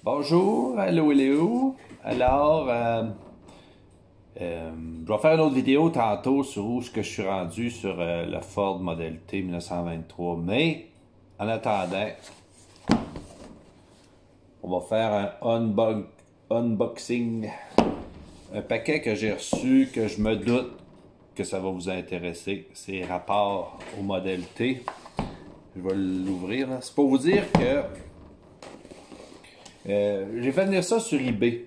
Bonjour, hello, hello. Alors, je vais faire une autre vidéo tantôt sur où je suis rendu sur le Ford Model T 1923. Mais, en attendant, on va faire un unboxing. Un paquet que j'ai reçu, que je me doute que ça va vous intéresser. C'est rapport au Model T. Je vais l'ouvrir. C'est pour vous dire que j'ai fait venir ça sur eBay.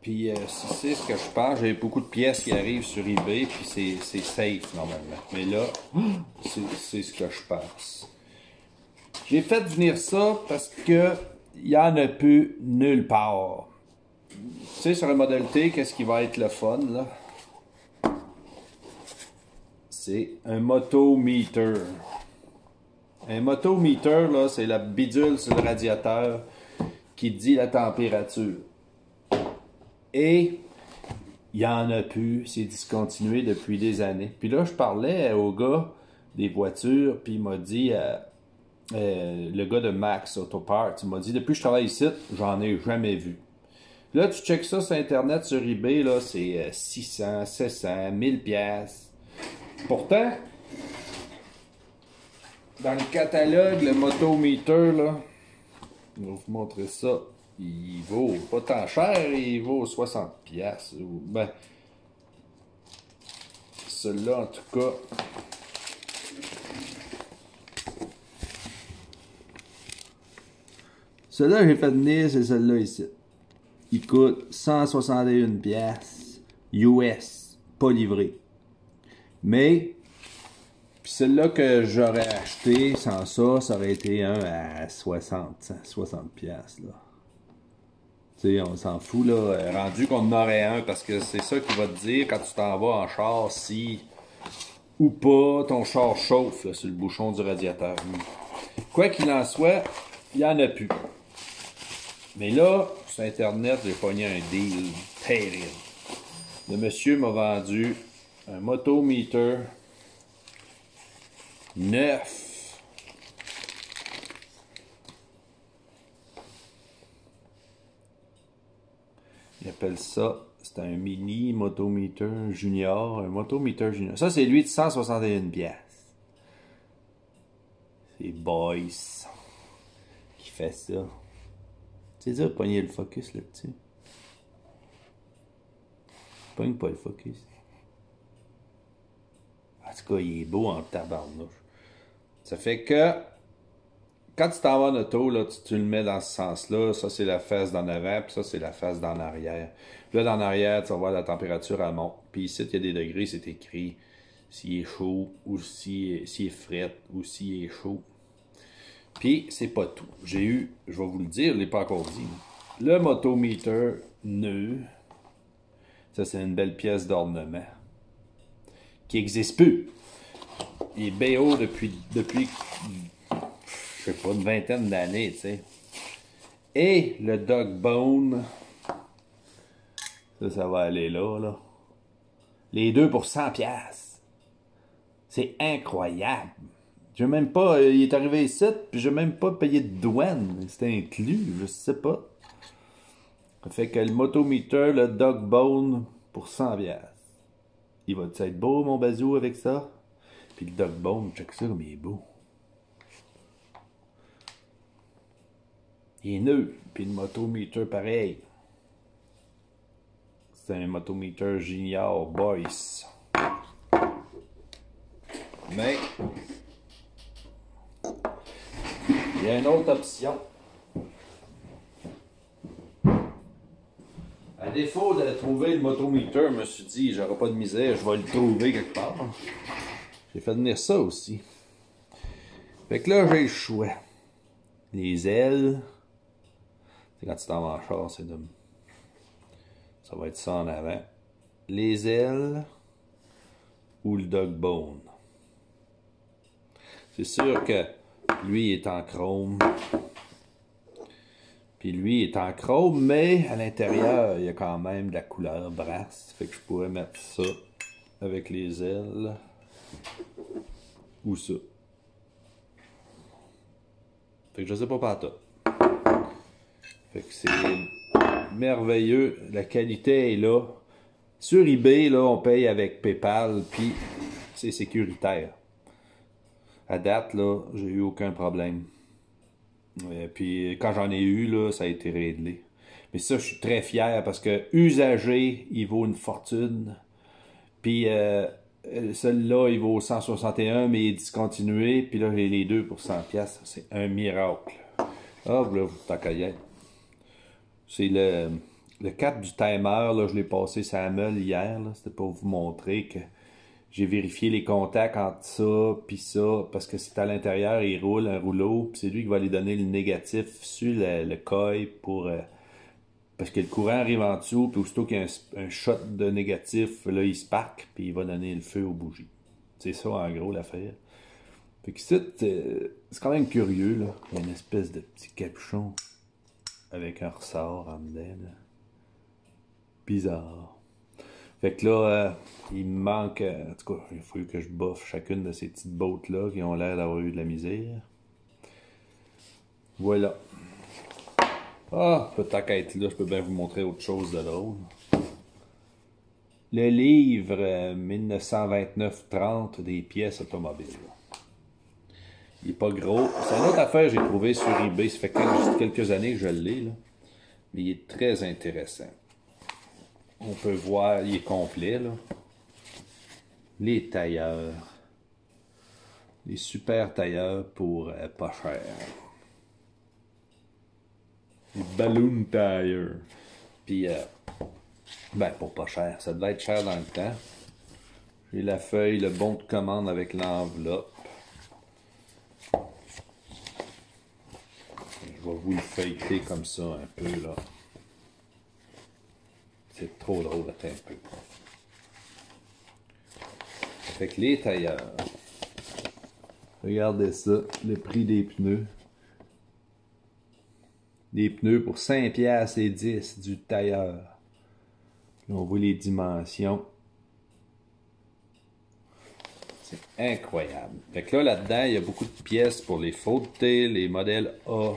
Puis c'est ce que je pense. J'ai beaucoup de pièces qui arrivent sur eBay. Puis c'est safe normalement. Mais là, c'est ce que je pense. J'ai fait venir ça parce que il n'y en a plus nulle part. Tu sais, sur le Model T, qu'est-ce qui va être le fun, là? C'est un motometer. Un motometer, là, c'est la bidule sur le radiateur qui dit la température. Et il n'y en a plus, c'est discontinué depuis des années. Puis là, je parlais au gars des voitures, puis il m'a dit, le gars de Max Auto Parts, il m'a dit, depuis que je travaille ici, j'en ai jamais vu. Là, tu checkes ça sur Internet, sur eBay, là, c'est 600, 700, 1000 pièces. Pourtant, dans le catalogue, le motometer, là, je vais vous montrer ça. Il vaut pas tant cher, il vaut 60 pièces. Ben, celui-là, en tout cas. Celui-là, j'ai fait venir, c'est celui-là ici. Il coûte 161 pièces US, pas livré. Mais, puis celui-là que j'aurais acheté sans ça, ça aurait été un à 60 pièces là. Tu sais, on s'en fout, là, rendu qu'on en aurait un, parce que c'est ça qui va te dire quand tu t'en vas en char, si ou pas ton char chauffe là, sur le bouchon du radiateur. Quoi qu'il en soit, il n'y en a plus. Mais là, sur Internet, j'ai pogné un deal terrible. Le monsieur m'a vendu un motometer neuf. Il appelle ça, c'est un mini motometer junior, un motometer junior. Ça, c'est lui de 161 pièces. C'est Boyce qui fait ça. C'est dur de pogner le focus là-dessus. Pogne pas le focus. En tout cas, il est beau en tabarnouche. Ça fait que quand tu t'en vas en auto, là, tu le mets dans ce sens-là. Ça, c'est la face d'en avant, puis ça, c'est la face d'en arrière. Puis là, d'en arrière, tu vas voir la température, elle monte. Puis ici, il y a des degrés, c'est écrit s'il est chaud, ou s'il est fret, ou s'il est chaud. Puis, c'est pas tout. J'ai eu, je vais vous le dire, je ne l'ai pas encore dit, le motometer nœud. Ça, c'est une belle pièce d'ornement qui n'existe plus. Il est BO depuis je sais pas, une vingtaine d'années, tu sais. Et le dog bone, ça va aller là, là. Les deux pour 100 pièces. C'est incroyable. J'ai même pas, il est arrivé ici, puis j'ai même pas payé de douane. C'était inclus, je sais pas. Ça fait que le motometer, le dog bone, pour 100 pièces. Il va être beau, mon bazou, avec ça? Puis le dog bone, check ça comme il est beau. Il est neuf, puis le motometer pareil. C'est un motometer junior Boyce. Mais il y a une autre option. À défaut de trouver le motometer, je me suis dit, j'aurai pas de misère, je vais le trouver quelque part. J'ai fait venir ça aussi. Fait que là, j'ai le choix. Les ailes. C'est quand tu t'en vas en char, c'est de... Ça va être ça en avant. Les ailes ou le dog bone. C'est sûr que lui est en chrome. Puis lui est en chrome, mais à l'intérieur, il y a quand même de la couleur brasse. Fait que je pourrais mettre ça avec les ailes. Ou ça. Fait que je sais pas tout. Fait que c'est merveilleux. La qualité est là. Sur eBay, là, on paye avec PayPal, puis c'est sécuritaire. À date, là, j'ai eu aucun problème. Puis quand j'en ai eu, là, ça a été réglé. Mais ça, je suis très fier parce que usagé, il vaut une fortune. Puis celui-là, il vaut 161, mais il est discontinué. Puis là, j'ai les deux pour 100$. C'est un miracle. Ah, voilà, tant qu'à y être. C'est le cap du timer. Là, je l'ai passé sur la meule hier. C'était pour vous montrer que j'ai vérifié les contacts entre ça puis ça. Parce que c'est à l'intérieur, il roule un rouleau. Puis c'est lui qui va aller donner le négatif sur le coil pour... parce que le courant arrive en dessous, puis aussitôt qu'il y a un shot de négatif, là, il spark, puis il va donner le feu aux bougies. C'est ça, en gros, l'affaire. Fait que c'est quand même curieux, là. Il y a une espèce de petit capuchon avec un ressort en dedans, là. Bizarre. Fait que là, il me manque... en tout cas, il faut que je boffe chacune de ces petites bottes-là qui ont l'air d'avoir eu de la misère. Voilà. Ah, peut-être qu'être là, je peux bien vous montrer autre chose de drôle. Le livre 1929-30 des pièces automobiles. Il n'est pas gros. C'est une autre affaire que j'ai trouvé sur eBay. Ça fait quelques années que je l'ai, là. Mais il est très intéressant. On peut voir, il est complet, là. Les tailleurs. Les super tailleurs pour pas cher. Les balloon tires. Puis, ben, pour pas cher. Ça devait être cher dans le temps. J'ai la feuille, le bon de commande avec l'enveloppe. Je vais vous le feuilleter comme ça un peu, là. C'est trop drôle, attends un peu. Fait que les tailleurs. Regardez ça, le prix des pneus. Des pneus pour 5$ et 10$ du tailleur. Là, on voit les dimensions. C'est incroyable. Fait que là, là-dedans, il y a beaucoup de pièces pour les fauteuils, les modèles A.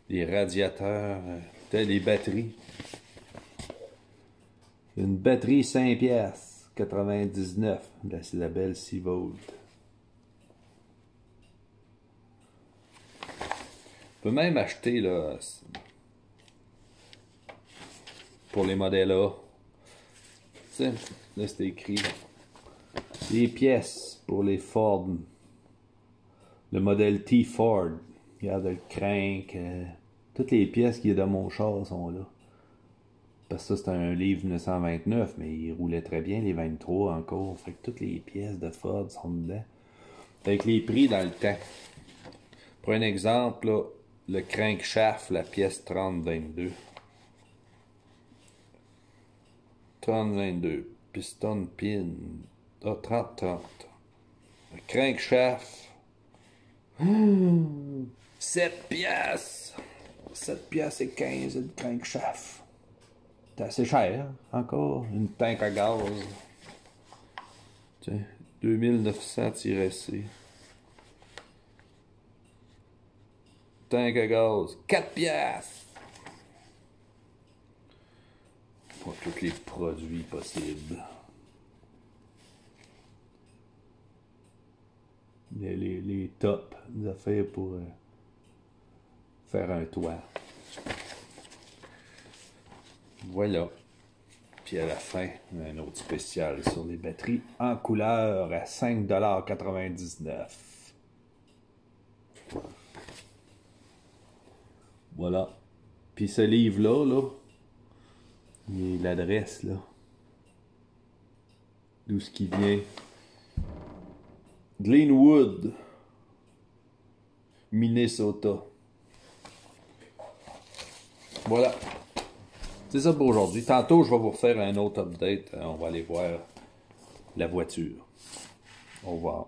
Les radiateurs, les batteries. Une batterie 5$, 99$. C'est la belle 6V. On peut même acheter là, pour les modèles A. Là, c'est écrit. Les pièces pour les Ford. Le modèle T Ford. Regarde le crank. Toutes les pièces qu'il y a dans mon char sont là. Parce que ça, c'est un livre 1929, mais il roulait très bien, les 23 encore. Fait que toutes les pièces de Ford sont dedans. Avec les prix dans le temps. Pour un exemple, là, le crankshaft, la pièce 3022. 3022. Piston pin. Ah, 3030. Le crankshaft. 7$. 7$ et 15$ de crankshaft. C'est assez cher, hein? Encore. Une tank à gaz. Tiens, 2900-C. Tank à gaz, 4$. Pour tous les produits possibles. Les tops, des affaires pour faire un toit. Voilà. Puis à la fin, un autre spécial sur les batteries en couleur à 5,99$. Voilà. Puis ce livre-là, là, il est l'adresse, là. D'où ce qui vient. Glenwood, Minnesota. Voilà. C'est ça pour aujourd'hui. Tantôt, je vais vous refaire un autre update. On va aller voir la voiture. Au revoir.